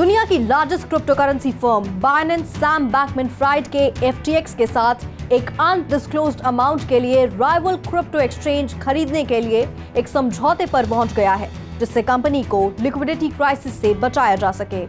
दुनिया की largest cryptocurrency firm Binance Sam Bankman-fried के FTX के साथ एक अनडिस्क्लोज्ड अमाउंट के लिए राइवल क्रिप्टो एक्सचेंज खरीदने के लिए एक समझौते पर पहुंच गया है, जिससे कंपनी को लिक्विडिटी क्राइसिस से बचाया जा सके।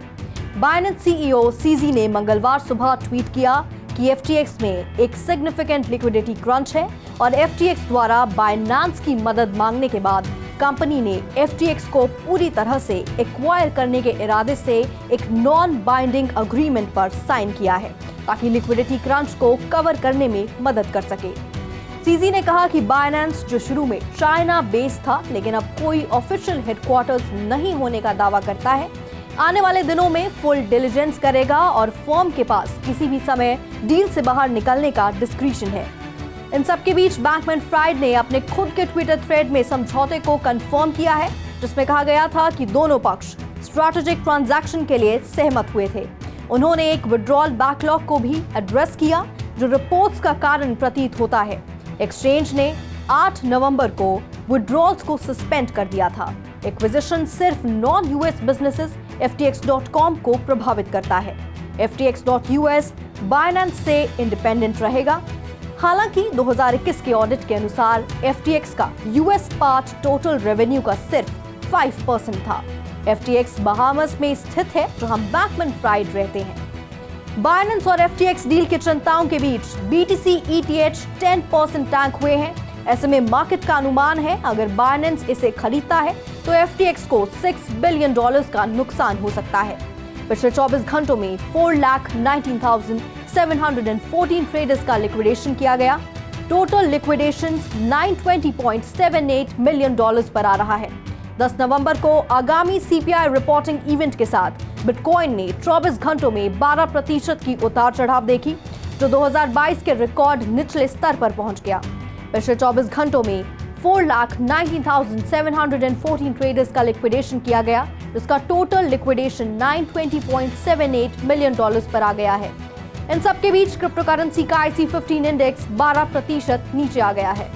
बाइनेंस CEO CZ ने मंगलवार सुबह ट्वीट किया कि FTX में एक सिग्निफिकेंट लिक्विडिटी क्रंच है और FTX द्वारा बाइनेंस की मदद मांगने के बाद कंपनी ने FTX को पूरी तरह से एक्वायर करने के इरादे से एक नॉन बाइंडिंग अग्रीमेंट पर साइन किया है, ताकि लिक्विडिटी क्रंच को कवर करने में मदद कर सके। CZ ने कहा कि बाइनेंस, जो शुरू में चाइना बेस्ड था लेकिन अब कोई ऑफिशियल हेडक्वार्टर्स नहीं होने का दावा करता है, आने वाले दिनों में फुल डिलिजेंस करेगा और फर्म के पास किसी भी समय डील से बाहर निकलने का डिस्क्रिशन है। इन सब के बीच बैंकमैन-फ्राइड ने अपने खुद के ट्विटर थ्रेड में समझौते को कंफर्म किया है, जिसमें कहा गया था कि दोनों पक्ष स्ट्रैटेजिक ट्रांजैक्शन के लिए सहमत हुए थे। उन्होंने एक विड्रॉल बैकलॉग को भी एड्रेस किया, जो रिपोर्ट्स का कारण प्रतीत होता है। एक्सचेंज ने 8 नवंबर को विड्रॉल्स को सस्पेंड कर दिया था। एक्विजिशन सिर्फ नॉन-US बिजनेसेस FTX.com को प्रभावित करता है। FTX.US बाइनेंस से इंडिपेंडेंट रहेगा। हालांकि 2021 के ऑडिट के अनुसार FTX का US पार्ट टोटल रेवेन्यू का सिर्फ 5% था। FTX बहामस में स्थित है, जहां बैंकमैन-फ्राइड रहते हैं। बाइनेंस और FTX डील की चिंताओं के बीच BTC ETH 10% टैंक हुए हैं। ऐसे में मार्केट का अनुमान है, अगर बाइनेंस इसे खरीदता है तो FTX को $6 बिलियन का नुकसान हो सकता है। पिछले 24 घंटों में 4,19,714 ट्रेडर्स का लिक्विडेशन किया गया। टोटल लिक्विडेशन $920.78 मिलियन पर आ रहा है। 10 नवंबर को आगामी CPI रिपोर्टिंग इवेंट के साथ बिटकॉइन ने 24 घंटों में 12% की उतार चढ़ाव देखी, जो 2022 के रिकॉर्ड निचले स्तर पर पहुंच गया। पिछले 24 घंटों में 4,19,714 ट्रेडर्स का लिक्विडेशन किया गया, जिसका टोटल लिक्विडेशन $920.78 मिलियन पर आ गया है। इन सब के बीच क्रिप्टोकरेंसी का IC15 इंडेक्स 12% नीचे आ गया है।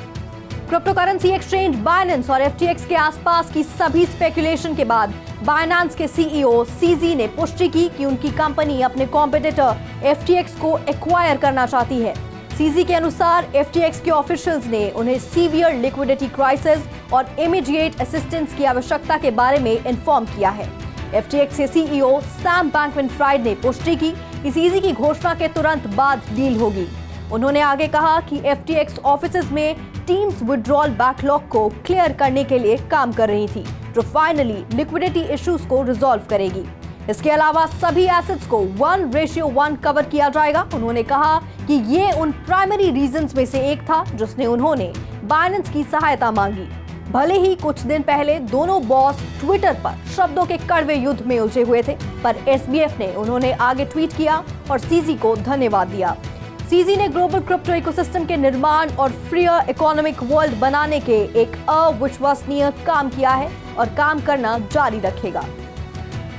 क्रिप्टोकरेंसी एक्सचेंज बाइनेंस और FTX के आसपास की सभी स्पेकुलेशन के बाद बाइनेंस के CEO CZ ने पुष्टि की कि उनकी कंपनी अपने कॉम्पिटिटर FTX को एक्वायर करना चाहती है। CZ के अनुसार FTX के ऑफिशियल्स ने उन्हें सीवियर लिक्विडिटी क्राइसिस और इमीडिएट असिस्टेंस की आवश्यकता के बारे में इन्फॉर्म किया है। FTX के CEO सैम बैंकमैन-फ्राइड ने पुष्टि की कि CZ की घोषणा के तुरंत बाद डील होगी। उन्होंने आगे कहा कि FTX ऑफिसेज में टीम्स विड्रॉल बैकलॉग को क्लियर करने के लिए काम कर रही थी, जो फाइनली लिक्विडिटी इश्यूज को रिजॉल्व करेगी। इसके अलावा सभी एसेट्स को 1:1 कवर किया जाएगा। उन्होंने कहा कि ये उन प्राइमरी रीजंस में से एक था जिसने उन्होंने बाइनेंस की सहायता मांगी। भले ही कुछ दिन पहले दोनों बॉस ट्विटर पर शब्दों के कड़वे युद्ध में उलझे हुए थे, पर SBF ने उन्होंने आगे ट्वीट किया और CZ को धन्यवाद दिया। CZ ने ग्लोबल क्रिप्टो इकोसिस्टम के निर्माण और फ्रीयर इकोनॉमिक वर्ल्ड बनाने के एक अविश्वसनीय काम किया है और काम करना जारी रखेगा।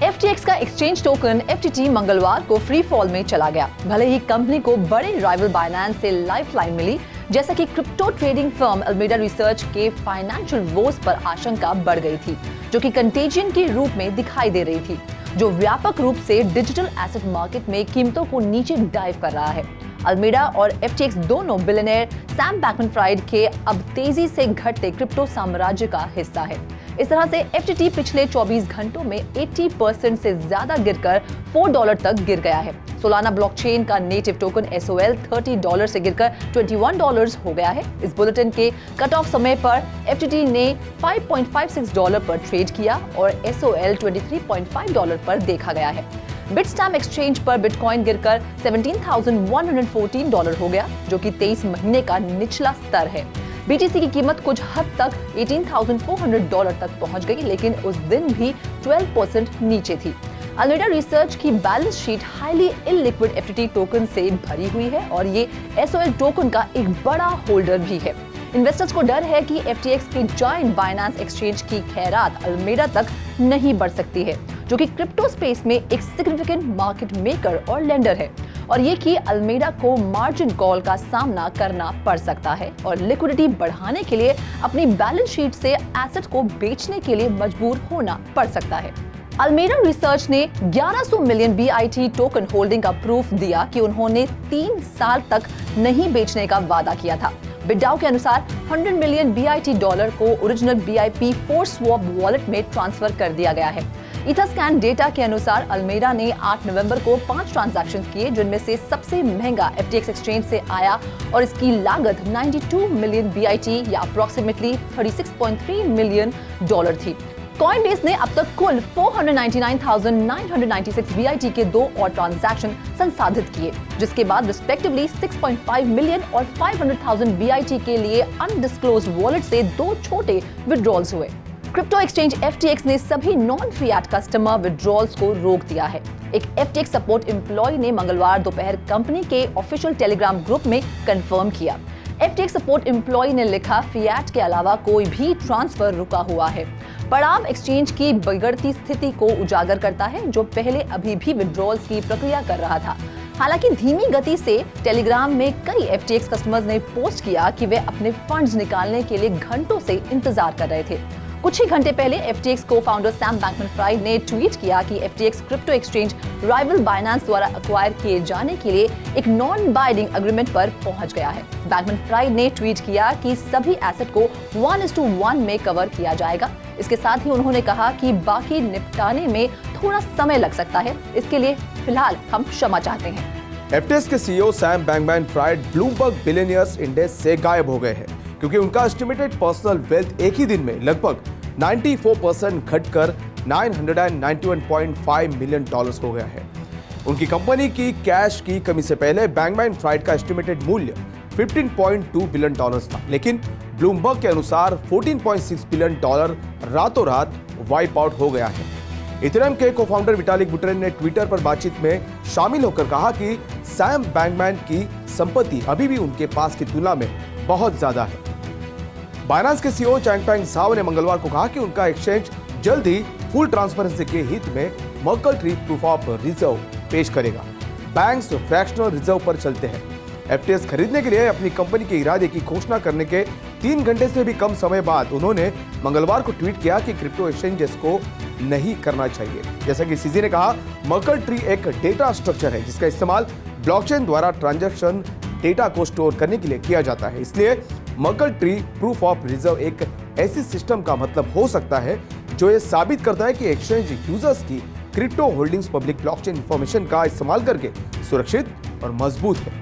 FTX का एक्सचेंज टोकन FTT मंगलवार को फ्री फॉल में चला गया। भले ही कंपनी को बड़े राइवल बाइनेंस से लाइफलाइन मिली, जैसा कि crypto trading firm Alameda Research के फाइनेंशियल वोज पर आशंका बढ़ गई थी, जो कि कंटेजियन के रूप में दिखाई दे रही थी, जो व्यापक रूप से डिजिटल एसेट मार्केट में कीमतों को नीचे डाइव कर रहा है। अल्मेडा और FTX दोनों बिलियनियर सैम बैंकमैन-फ्राइड के अब तेजी से घटते क्रिप्टो साम्राज्य का हिस्सा है। इस तरह से FTT पिछले 24 घंटों में 80% से ज्यादा गिरकर $4 तक गिर गया है। सोलाना ब्लॉकचेन का नेटिव टोकन SOL $30 से गिरकर $21 हो गया है। इस बुलेटिन के कट ऑफ समय पर FTT ने $5.56 पर ट्रेड किया और SOL $23.5 पर देखा गया है। बिटस्टैम्प एक्सचेंज पर बिटकॉइन गिरकर $17,114 हो गया, जो कि 23 महीने का निचला स्तर है। BTC की कीमत कुछ हद तक $18,400 तक पहुंच गई, लेकिन उस दिन भी 12% नीचे थी। अल्मेडा रिसर्च की balance sheet highly illiquid FTT token से भरी हुई है और ये SOL टोकन का एक बड़ा होल्डर भी है। इन्वेस्टर्स को डर है कि FTX के जॉइंट बाइनेंस एक्सचेंज की खैरात अल्मेडा तक नहीं बढ़ सकती है, जो कि क्रिप्टो स्पेस में एक सिग्निफिकेंट मार्केट मेकर और लेंडर है, और ये कि अल्मेडा को मार्जिन कॉल का सामना करना पड़ सकता है और लिक्विडिटी बढ़ाने के लिए अपनी बैलेंस शीट से एसेट को बेचने के लिए मजबूर होना पड़ सकता है। अल्मेडा रिसर्च ने 1100 मिलियन BIT टोकन होल्डिंग का प्रूफ दिया कि उन्होंने 3 साल तक नहीं बेचने का वादा किया था। बिटडाओ के अनुसार 100 मिलियन BIT डॉलर को ओरिजिनल BIP4 स्वैप वॉलेट में ट्रांसफर कर दिया गया है। इथरस्कैन डेटा के अनुसार अल्मेडा ने 8 नवंबर को 5 ट्रांजैक्शन किए, जिनमें से सबसे महंगा FTX एक्सचेंज से आया और इसकी लागत 92 मिलियन BIT या अप्रोक्सीमेटली 36.3 मिलियन डॉलर थी। कॉइनबेस ने अब तक कुल 499,996 BIT के 2 और ट्रांजैक्शन संसाधित किए, जिसके बाद रिस्पेक्टिवली 6.5 मिलियन और 500,000 BIT के लिए अनडिस्क्लोज्ड वॉलेट से 2 छोटे विड्रॉल्स हुए। क्रिप्टो एक्सचेंज FTX ने सभी नॉन फिएट कस्टमर विड्रॉल्स को रोक दिया है। एक FTX सपोर्ट एम्प्लॉय ने मंगलवार दोपहर कंपनी के ऑफिशियल टेलीग्राम ग्रुप में कंफर्म किया। FTX सपोर्ट एम्प्लॉय ने लिखा, फिएट के अलावा कोई भी ट्रांसफर रुका हुआ है। पड़ाव एक्सचेंज की बिगड़ती स्थिति को उजागर करता है, जो पहले अभी भी विड्रॉल्स की प्रक्रिया कर रहा था। हालांकि धीमी गति से टेलीग्राम में कई FTX कस्टमर्स ने पोस्ट किया कि वे अपने फंड्स निकालने के लिए घंटों से इंतजार कर रहे थे। कुछ ही घंटे पहले FTX को फाउंडर सैम बैंकमैन-फ्राइड ने ट्वीट किया कि FTX crypto exchange rival Binance द्वारा एक्वायर किए जाने के लिए एक नॉन बाइंडिंग एग्रीमेंट पर पहुंच गया है। बैंकमैन-फ्राइड ने ट्वीट किया कि सभी एसेट को 1:1 में कवर किया जाएगा। इसके साथ ही उन्होंने कहा कि बाकी निपटाने में थोड़ा समय लग सकता है, इसके लिए फिलहाल हम क्षमा चाहते हैं। FTX के CEO Sam Bankman-fried Bloomberg billionaires index से गायब हो गए हैं, क्योंकि उनका एस्टिमेटेड पर्सनल वेल्थ एक ही दिन में लगभग 94% घटकर 991.5 मिलियन डॉलर्स हो गया है। उनकी कंपनी की कैश की कमी से पहले बैंकमैन-फ्राइड का एस्टिमेटेड मूल्य 15.2 बिलियन डॉलर्स था, लेकिन ब्लूमबर्ग के अनुसार 14.6 बिलियन डॉलर रातों रात वाइप आउट हो गया है। इथेरियम के को-फाउंडर विटालिक बुटेरिन ने ट्विटर पर बातचीत में शामिल होकर कहा कि सैम बैंकमैन की संपत्ति अभी भी उनके पास की तुलना में बहुत ज्यादा है। बाइनेंस के CEO चैंगपेंग झाओ ने मंगलवार को कहा कि उनका एक्सचेंज जल्द ही फुल ट्रांसपेरेंसी के हित में Merkel tree proof of reserve पेश करेगा। बैंक्स फ्रैक्शनल रिजर्व पर चलते हैं। FTX खरीदने के लिए अपनी कंपनी के इरादे की घोषणा करने के 3 घंटे से भी कम समय बाद उन्होंने मंगलवार को ट्वीट किया कि क्रिप्टो एक्सचेंजेस को नहीं करना चाहिए। जैसा कि सीजी ने कहा, मर्कल ट्री एक डेटा स्ट्रक्चर है जिसका इस्तेमाल ब्लॉकचेन द्वारा ट्रांजैक्शन डेटा को स्टोर करने के लिए किया जाता है। इसलिए Merkel tree proof of reserve एक ऐसी सिस्टम का मतलब हो सकता है जो ये साबित करता है कि एक्सचेंज यूजर्स की crypto holdings public blockchain information का इस्तेमाल करके सुरक्षित और मजबूत है।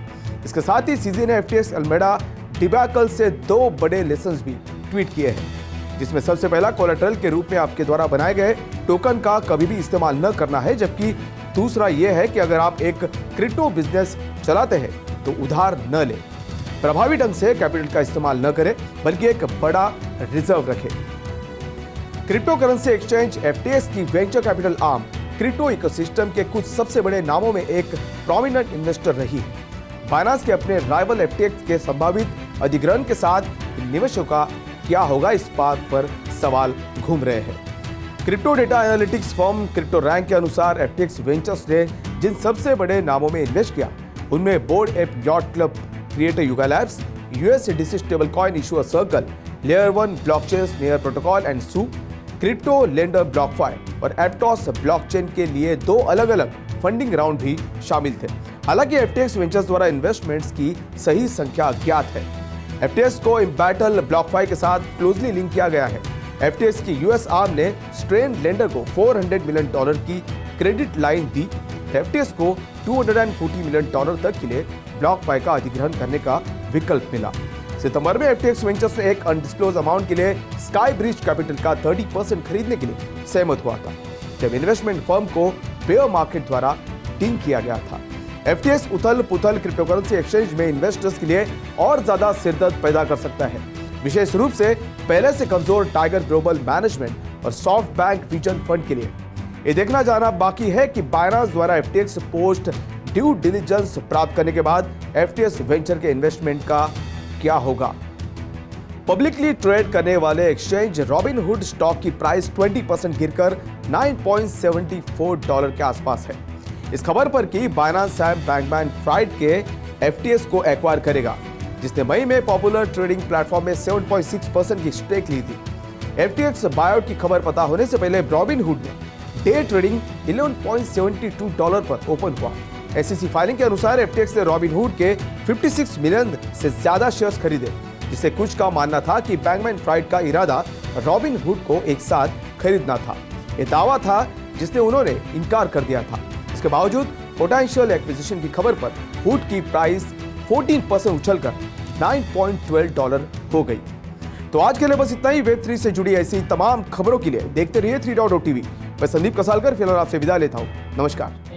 इसके साथ ही सीजी ने FTX अल्मेडा डिबैकल से 2 बड़े लेसन्स भी ट्वीट किए हैं, जिसमें सबसे पहला कोलेटरल के रूप में आपके द्वारा बनाए गए टोकन का कभी भी इस्तेमाल न करना है, जबकि दूसरा यह है कि अगर आप एक क्रिप्टो बिजनेस चलाते हैं तो उधार न लें, प्रभावी ढंग से कैपिटल का इस्तेमाल न करें, बल्कि एक बड़ा रिजर्व रखें। क्रिप्टो करेंसी एक्सचेंज FTX की venture capital arm crypto ecosystem के कुछ सबसे बड़े नामों में एक प्रोमिनेंट इन्वेस्टर रही है। बाइनेंस के अपने राइवल FTX के संभावित अधिग्रहण के साथ निवेशों का क्या होगा, इस बात पर सवाल घूम रहे हैं। Crypto data analytics firm crypto rank के अनुसार FTX वेंचर्स ने जिन सबसे बड़े नामों में इन्वेस्ट किया उनमें Bored Ape Yacht Club, creator Yuga Labs, USDC stable coin issuer Circle, layer 1 blockchain Near protocol and Sui, crypto lender BlockFi और एप्टॉस ब्लॉकचेन के लिए 2 अलग-अलग फंडिंग राउंड भी शामिल थे। हालांकि FTX वेंचर्स द्वारा इन्वेस्टमेंट्स की सही संख्या अज्ञात है। FTX को इम्बैटल ब्लॉकफाई के साथ क्लोजली लिंक किया गया है। FTX की US आर्म ने स्ट्रेन लेंडर को $400 मिलियन की क्रेडिट लाइन दी। FTX को $240 मिलियन तक के लिए ब्लॉकफाई का अधिग्रहण करने का विकल्प मिला। सितंबर में FTX वेंचर्स ने एक अनडिस्क्लोज अमाउंट के लिए स्काई ब्रिज कैपिटल का 30% खरीदने के लिए सहमत हुआ था, जब इन्वेस्टमेंट फर्म को बेयर मार्केट द्वारा डिंग किया गया था। FTX उथल पुथल क्रिप्टोकरेंसी एक्सचेंज में इन्वेस्टर्स के लिए और ज्यादा सिरदर्द पैदा कर सकता है, विशेष रूप से पहले से कमजोर टाइगर ग्लोबल मैनेजमेंट और सॉफ्ट बैंक विजन फंड के लिए। ये देखना जाना बाकी है कि बाइनेंस द्वारा FTX पोस्ट ड्यू डिलिजेंस प्राप्त करने के बाद FTX वेंचर के इन्वेस्टमेंट का क्या होगा। पब्लिकली ट्रेड करने वाले एक्सचेंज रॉबिनहुड स्टॉक की प्राइस 20% गिरकर $9.74 के आसपास है। इस खबर पर कि बाइनेंस सैम बैंकमैन-फ्राइड के FTX को एक्वायर करेगा, जिसने मई में पॉपुलर ट्रेडिंग प्लेटफॉर्म में 7.6% की स्टेक ली थी। FTX बायआउट की खबर पता होने से पहले रॉबिनहुड ने डे ट्रेडिंग $11.72 पर ओपन हुआ। SEC फाइलिंग के अनुसार FTX ने रॉबिनहुड के 56 मिलियन से ज्यादा शेयर्स खरीदे, जिससे कुछ का मानना था कि बैंकमैन फ्राइड का इरादा रॉबिनहुड को एक साथ खरीदना था। ये दावा था जिसने उन्होंने इनकार कर दिया था। इसके बावजूद पोटेंशियल एक्विजिशन की खबर पर हुड की प्राइस 14% उछलकर $9.12 हो गई। तो आज के लिए बस इतना ही। वेब3 से जुड़ी ऐसी तमाम खबरों के लिए देखते रहिए 3.0 TV। मैं संदीप कसालकर फिलहाल आपसे विदा लेता हूं। नमस्कार।